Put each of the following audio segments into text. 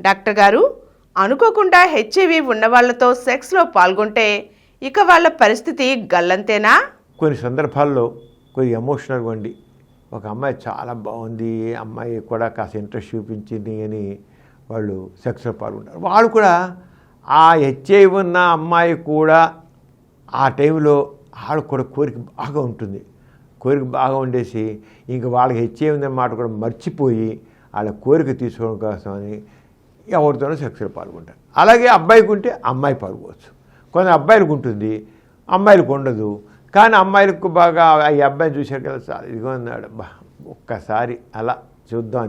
Doctor గారు, అనుకోకుండా HIV ఉన్నవాళ్లతో సెక్స్లో పాల్గొంటే ఇక వాళ్ళ పరిస్థితి గల్లంతేనా? కొన్ని సందర్భాల్లో కొన్ని ఎమోషనల్గా ఉండి ఒక అమ్మాయి చాలా బాగుంది, అమ్మాయి కూడా కాస్త ఇంట్రెస్ట్ చూపించింది అని వాళ్ళు సెక్స్లో పాల్గొంటారు. వాళ్ళు కూడా ఆ హెచ్ఐవి ఉన్న అమ్మాయి కూడా ఆ టైంలో వాళ్ళకు కూడా కోరిక బాగా ఉంటుంది. కోరిక బాగా ఉండేసి ఇంక వాళ్ళకి హెచ్ఐవి ఉందన్న మాట కూడా మర్చిపోయి వాళ్ళ కోరిక తీసుకోవడం కోసమని ఎవరితోనో సెక్స్లో పాల్గొంటారు. అలాగే అబ్బాయికి ఉంటే అమ్మాయి పాల్గొవచ్చు. కొంత అబ్బాయిలకు ఉంటుంది, అమ్మాయిలకు ఉండదు. కానీ అమ్మాయిలకు బాగా ఈ అబ్బాయిని చూశారు కదా, చాలా ఇదిగో ఉన్నాడు, ఒక్కసారి అలా చూద్దాం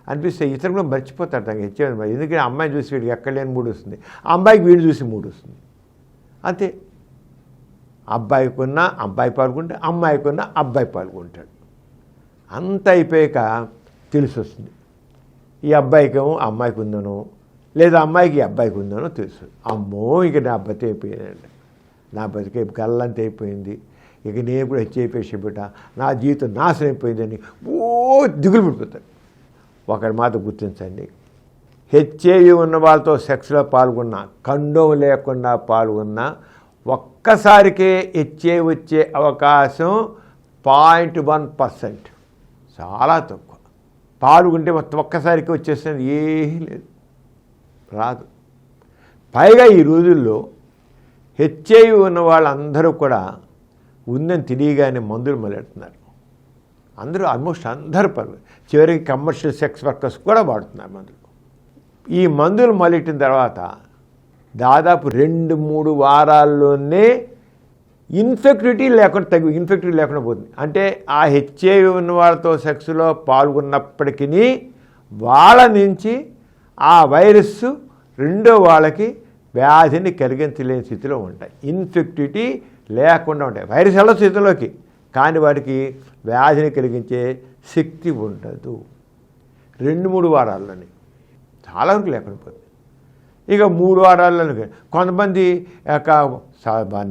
అనిపిస్తే ఇతరులు కూడా మర్చిపోతారు తనకి హెచ్ఐవి. ఎందుకంటే అమ్మాయిని చూసి వీడికి ఎక్కడ లేని మూడు వస్తుంది, ఆ అమ్మాయికి వీడు చూసి మూడు వస్తుంది. అంతే. అబ్బాయికున్న అబ్బాయి పాల్గొంటే, అమ్మాయికున్న అబ్బాయి పాల్గొంటాడు. అంత అయిపోయాక తెలిసి వస్తుంది ఈ అబ్బాయికేమో అమ్మాయికి ఉందనో లేదా అమ్మాయికి ఈ అబ్బాయికి ఉందనో తెలుసు. అమ్మో ఇక నా బతి అయిపోయిందండి, నా బతికే గల్లంత అయిపోయింది, ఇక నేను కూడా హెచ్ఐవి పేషెంట్ బిడ్డ, నా జీవితం నాశనం అయిపోయిందని దిగులు పడిపోతాడు. ఒకటి మాత్రం గుర్తించండి, హెచ్ఐవి ఉన్న వాళ్ళతో సెక్స్లో పాల్గొన్నా, కండోమ్ లేకుండా పాల్గొన్నా ఒక్కసారికే హెచ్ఐవి వచ్చే అవకాశం 0.1%, చాలా తక్కువ. పాల్గొంటే మొత్తం ఒక్కసారికి వచ్చేస్తుంది, ఏమీ లేదు, రాదు. పైగా ఈ రోజుల్లో హెచ్ఐవి ఉన్న వాళ్ళందరూ కూడా ఉందని తెలియగానే మందులు మొదలెడుతున్నారు. అందరూ ఆల్మోస్ట్ అందరూ చివరికి కమర్షియల్ సెక్స్ వర్కర్స్ కూడా వాడుతున్నారు మందులు. ఈ మందులు మొదలెట్టిన తర్వాత దాదాపు 2-3 వారాల్లోనే ఇన్ఫెక్టివిటీ లేకుండా పోతుంది. అంటే ఆ హెచ్ఐవి ఉన్న వాళ్ళతో సెక్స్లో పాల్గొన్నప్పటికీ వాళ్ళ నుంచి ఆ వైరస్ రెండో వాళ్ళకి వ్యాధిని కలిగించలేని స్థితిలో ఉంటాయి. ఇన్ఫెక్టివిటీ లేకుండా ఉంటాయి. వైరస్ ఎలా స్థితిలోకి, కానీ వాటికి వ్యాధిని కలిగించే శక్తి ఉండదు. 2-3 వారాల్లోనే చాలా వరకు లేకుండా పోతుంది. ఇక 3 వారాల్లో కొంతమంది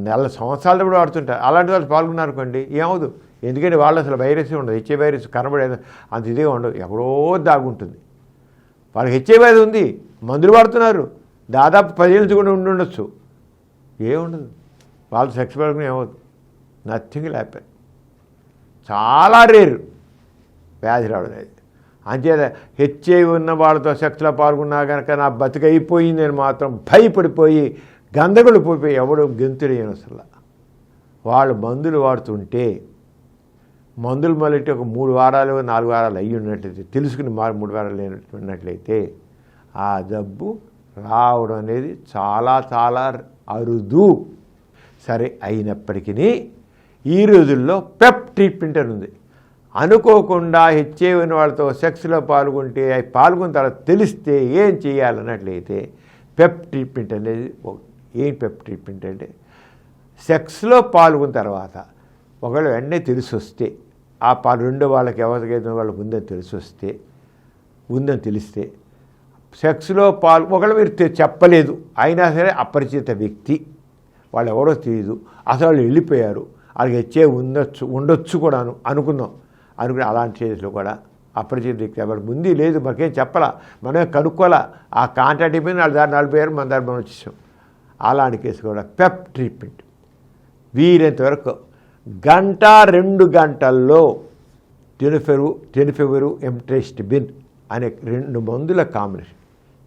నెల సంవత్సరాలు కూడా వాడుతుంటారు. అలాంటి వాళ్ళు పాల్గొన్నారనుకోండి ఏమవుదు, ఎందుకంటే వాళ్ళు అసలు వైరస్ ఉండదు, హెచ్ఐవి వైరస్ కనబడేది అంత ఇదిగా ఉండదు, ఎక్కడో దాగుంటుంది. వాళ్ళకి హెచ్ఐవి ఉంది, మందులు వాడుతున్నారు, దాదాపు 10 ఏళ్ళు కూడా ఉండొచ్చు, ఏముండదు. వాళ్ళు సెక్స్ పాల్గొని ఏమవుతుంది, నథింగ్ లేకపోయి. చాలా రేరు వ్యాధి రావడం అనేది. అంచేత హెచ్ఐవి ఉన్న వాళ్ళతో సెక్స్లో పాల్గొన్నా కనుక నా బతికైపోయిందని మాత్రం భయపడిపోయి గందరగోళ పోయిపోయి ఎవడు గెంతులేని అసలు. వాళ్ళు మందులు వాడుతుంటే మందులు మొదలెట్టి ఒక 3 వారాలు 4 వారాలు అయ్యి ఉన్నట్లయితే, తెలుసుకుని 3 వారాలు లేనట్లయితే ఆ జబ్బు రావడం అనేది చాలా చాలా అరుదు. సరే, అయినప్పటికీ ఈ రోజుల్లో పెప్ ట్రీట్మెంట్ అని ఉంది. అనుకోకుండా హెచ్ఐవి ఉన్న వాళ్ళతో సెక్స్లో పాల్గొంటే అవి పాల్గొన్న తర్వాత తెలిస్తే ఏం చేయాలన్నట్లయితే పెప్ ట్రీట్మెంట్ అనేది. ఏం పెప్ ట్రీట్మెంట్ అంటే, సెక్స్లో పాల్గొన్న తర్వాత ఒకవేళ వెంటనే తెలిసి వస్తే, ఆ రెండో వాళ్ళకి ఎవరికైతే వాళ్ళకి ఉందని తెలిస్తే సెక్స్లో ఒకవేళ మీరు చెప్పలేదు, అయినా సరే అపరిచిత వ్యక్తి, వాళ్ళు ఎవరో తెలియదు, అసలు వాళ్ళు వెళ్ళిపోయారు, వాళ్ళకి హెచ్ఐవి ఉండొచ్చు కూడా అనుకుని అలాంటి కేసులో కూడా అపరిచిత వ్యక్తి ఎవరికి ఉంది లేదు మనకేం చెప్పాలా, మనమే కనుక్కోవాలా, ఆ కాంటాక్ట్ అయిపోయింది, 40 పేరు మన దగ్గర మనం వచ్చేసాం. అలాంటి కేసు కూడా పెప్ ట్రీట్మెంట్ వీలైనంత వరకు 1-2 గంటల్లో టెనోఫవిర్ ఎంట్రెస్టిబిన్ అనే 2 మందుల కాంబినేషన్,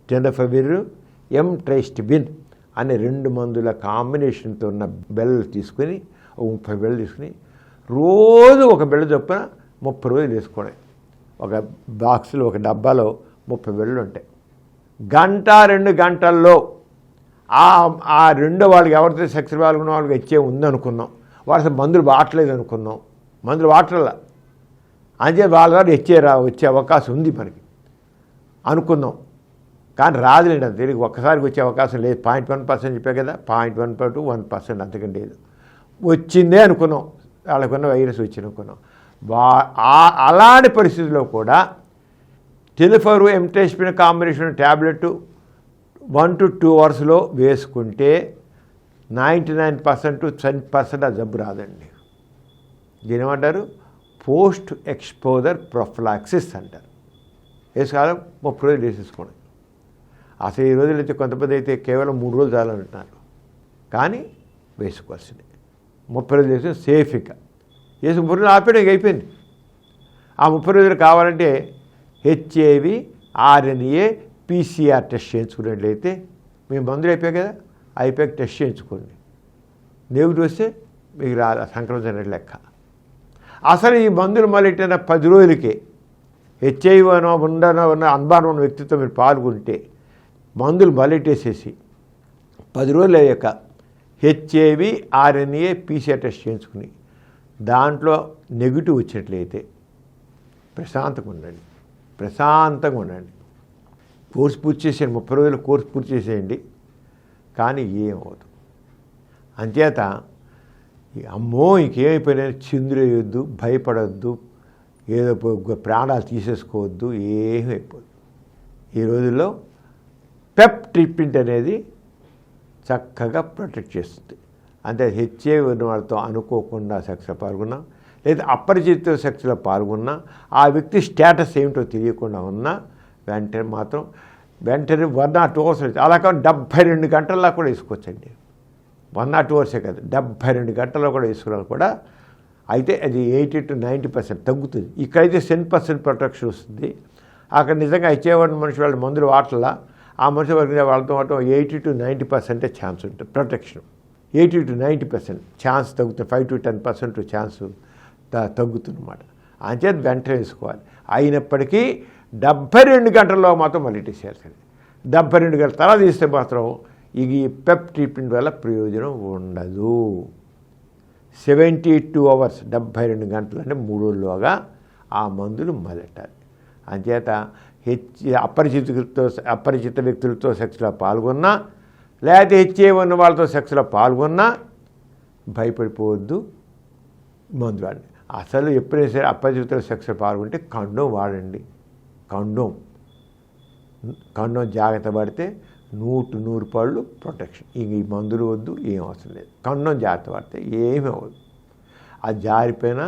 టెనోఫవిర్ ఎంట్రెస్టిబిన్ అనే 2 మందుల కాంబినేషన్తో ఉన్న బెల్లు తీసుకుని 30 బెల్లు తీసుకుని రోజు ఒక బెల్ల చొప్పున 30 రోజులు వేసుకోవడం. ఒక బాక్సులో ఒక డబ్బాలో 30 బెల్లు ఉంటాయి. 1-2 గంటల్లో ఆ రెండో వాళ్ళకి ఎవరితో సెక్స్ పాల్గొన్న వాళ్ళకి హెచ్ఐవి ఉందనుకున్నాం, వాళ్ళు అసలు మందులు వాడలేదు అనుకున్నాం, మందులు వాడట్లా, అంతే వాళ్ళ ద్వారా హెచ్ఐవి వచ్చే అవకాశం ఉంది మనకి అనుకుందాం. కానీ రాదులేండి, అంత తిరిగి ఒక్కసారికి వచ్చే అవకాశం లేదు. 0.1% చెప్పే కదా, 0.1% అంతకంటే లేదు. వచ్చిందే అనుకున్నాం, వాళ్ళకున్న వైరస్ వచ్చింది అనుకున్నాం. అలాంటి పరిస్థితుల్లో కూడా టెనోఫవిర్ ఎంట్రెస్టిబిన్ కాంబినేషన్ ట్యాబ్లెట్ 1 to 2 అవర్స్లో వేసుకుంటే 99% to 10% ఆ జబ్బు రాదండి. దీని ఏమంటారు, పోస్ట్ ఎక్స్పోజర్ ప్రొఫిలాక్సిస్ అంటారు. వేసుకోవాలి, 30 రోజులు వేసేసుకోండి. అసలు ఈ రోజులు అయితే కొంతమంది అయితే కేవలం 3 రోజులు చాలంటున్నారు. కానీ వేసుకోవాల్సిందే. 30 రోజులు వేసుకుని సేఫ్గా వేసి 30 రోజులు ఆపేయడం అయిపోయింది. ఆ 30 రోజులు కావాలంటే హెచ్ఐవి ఆర్ఎన్ఏ PCR టెస్ట్ చేయించుకున్నట్లయితే మీ మందులు అయిపోయాయి కదా, అయిపోయాక టెస్ట్ చేయించుకోండి. నెగిటివ్ వస్తే మీకు సంక్రమించినట్టు లెక్క. అసలు ఈ మందులు మళ్ళీ 10 రోజులకే హెచ్ఐవి ఉన్న అనుమానం ఉన్న వ్యక్తితో మీరు పాల్గొంటే మందులు మళ్ళెట్టేసేసి 10 రోజులు అయ్యాక హెచ్ఐవి ఆర్ఎన్ఏ PCR టెస్ట్ చేయించుకుని దాంట్లో నెగిటివ్ వచ్చినట్లయితే ప్రశాంతంగా ఉండండి. కోర్సు పూర్తి చేసేయండి, 30 రోజులు కోర్సు పూర్తి చేసేయండి. కానీ ఏమవుతుంది అంచేత అమ్మో ఇంకేమైపోయినా చిందులేయొద్దు, భయపడొద్దు, ఏదో ప్రాణాలు తీసేసుకోవద్దు, ఏమీ అయిపోద్దు. ఈ రోజుల్లో పెప్ ట్రీట్మెంట్ అనేది చక్కగా ప్రొటెక్ట్ చేస్తుంది. అంటే హెచ్ఐవి ఉన్న వాళ్ళతో అనుకోకుండా సెక్స్లో పాల్గొన్నా లేదా అపరిచిత సెక్స్లో పాల్గొన్నా ఆ వ్యక్తి స్టేటస్ ఏమిటో తెలియకుండా ఉన్నా వెంటనే 1 or 2 hours అలా కాదు 72 గంటల్లో కూడా వేసుకోవచ్చండి. 1 or 2 hours కాదు, 72 గంటల్లో కూడా వేసుకున్నా కూడా అయితే అది 80 to 90% తగ్గుతుంది. ఇక్కడైతే 10% ప్రొటెక్షన్ వస్తుంది. అక్కడ నిజంగా ఇచ్చేవాడిని మనిషి వాళ్ళ మందులు వాటలా ఆ మనిషి వాళ్ళతో 80 to 90% ఛాన్స్ ఉంటుంది ప్రొటెక్షన్. 80 to 90% ఛాన్స్ తగ్గుతుంది. 5 to 10% ఛాన్స్ తగ్గుతుందన్నమాట. అంచేది వెంటనే వేసుకోవాలి. అయినప్పటికీ 72 గంటల్లో మాత్రం మళ్ళీ తీసేయాలి. 72 గంటల తర్వాత తీస్తే మాత్రం ఈ పెప్ ట్రీట్మెంట్ వల్ల ప్రయోజనం ఉండదు. 72 hours 72 గంటలు అంటే 3 రోజుల్లోగా ఆ మందులు మొదలెట్టాలి. అంచేత అపరిచిత వ్యక్తులతో సెక్స్లో పాల్గొన్నా లేకపోతే హెచ్ఐవి ఉన్న వాళ్ళతో సెక్స్లో పాల్గొన్నా భయపడిపోవద్దు, మందు వాడండి. అసలు ఎప్పుడైనా సరే అపరిచిత సెక్స్లో పాల్గొంటే కండోమ్ వాడండి. కండోమ్ జాగ్రత్త పడితే 100 పళ్ళు ప్రొటెక్షన్. ఇంక ఈ మందులు వద్దు, ఏం అవసరం లేదు. కండోమ్ జాగ్రత్త పడితే ఏమీ అవ్వదు. అది జారిపోయినా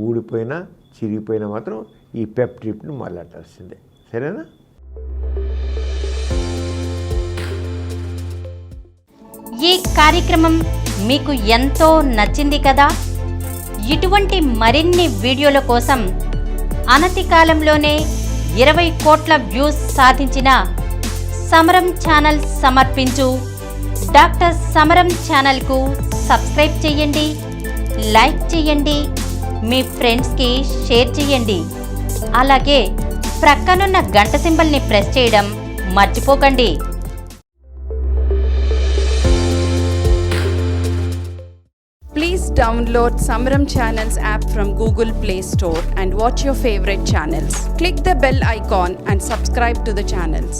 ఊడిపోయినా చిరిగిపోయినా మాత్రం ఈ పెప్ ట్రిప్ని మొదలెట్టాల్సిందే. సరేనా? ఈ కార్యక్రమం మీకు ఎంతో నచ్చింది కదా. ఇటువంటి మరిన్ని వీడియోల కోసం అనతి కాలంలోనే 20 కోట్ల వ్యూస్ సాధించిన సమరం ఛానల్ సమర్పించు డాక్టర్ సమరం ఛానల్కు సబ్స్క్రైబ్ చేయండి, లైక్ చేయండి, మీ ఫ్రెండ్స్కి షేర్ చేయండి. అలాగే ప్రక్కనున్న గంట సింబల్ని ప్రెస్ చేయడం మర్చిపోకండి. Please download Samaram Channels app from Google Play Store and watch your favorite channels. Click the bell icon and subscribe to the channels.